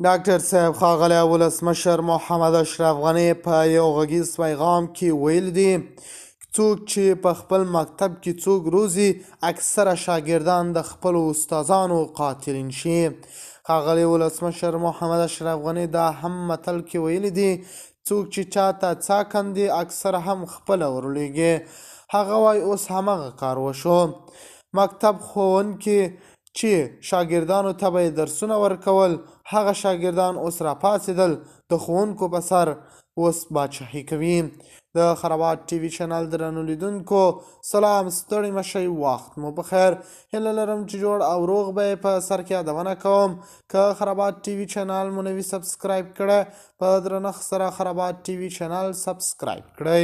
ډاکټر صاحب ښاغلی ولسمشر محمد اشرف غني په یو غږیز پیغام کې ویلي دي څوک چې په خپل مکتب کې څوک روزي اکثره شاګردان د خپلو استادانو قاتلین شي. ښاغلی ولسمشر محمد اشرف غني دا هم متل کې ویلي دي څوک چې چاته څا کندي اکثره هم خپله ورلویږي. هغه وایي اوس همغه کار وشو. مکتب ښوونکي چې شاګردانو ته به یې درسونه ورکول هغه شاګردان اوس راپاڅېدل د ښوونکو په سر اوس باچاهي کوي. د خرابات ټي وي چینل درنو لیدونکو سلام، ستړي مشئ، وخت مو په خیر. هیله لرم چې جوړ او روغ به یې په سر کې یادونه کوم. که خرابات ټي وي چینل مو نوي سبسکرایب کړی په درنښت سره خرابات ټي وي چینل سبسکرایب کړئ.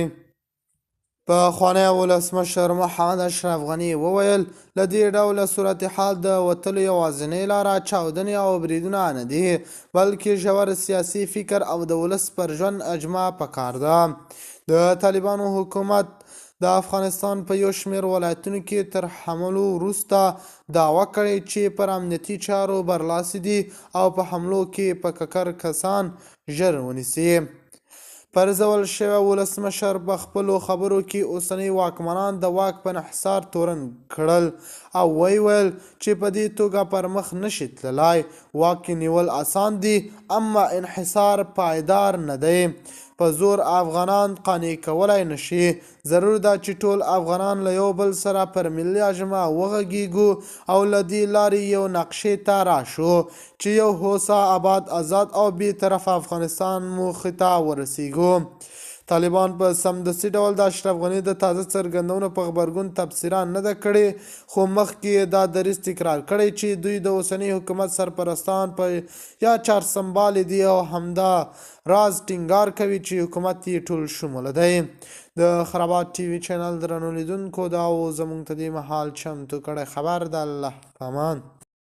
پخوانی ولسمشر محمد اشرف غني وویل له دې ډوله صورتحال د وتلو یوازینۍ لاره چاودنې او بریدونه نه دي، بلکې ژور سیاسي فکر او د ولس پر ژوند اجماع پکار ده. د طالبانو حکومت د افغانستان په یو شمېر ولایتونو کې تر حملو وروسته دعوه کړې چې پر امنیتي چارو برلاسي دي او په حملو کې په ککر کسان ژر ونیسي. پرځول شوی ولسمشر په خپلو خبرو کې اوسني واکمنان د واک په انحصار تورن کړل او ویل چې په دې توګه پر مخ نشي تللی. واک نیول اسان دي اما انحصار پایدار نه دی. په زور افغانان قانع کولای نشي. ضرور ده چې ټول افغانان له یو بل سره پر ملي اجماع وغږیږو او له دې لارې یو نقشې ته راشو چې یو هوسا، آباد، آزاد او بې طرفه افغانستان موخې ته ورسیږو. طالبان په سمدستي ډول د اشرف غني د تازه څرګندونو په غبرګون تبصره نه ده کړې، خو مخکې یې دا دریځ تکرار کړی چې دوی د اوسني حکومت سرپرستان په یا چارسنبالې دي او همدا راز ټینګار کوي چې حکومت یې ټول شموله دی. د خرابات ټي وي چینل درنو لیدونکو دا و زموږ ته دې مهال چمتو کړی خبر د الله په امان.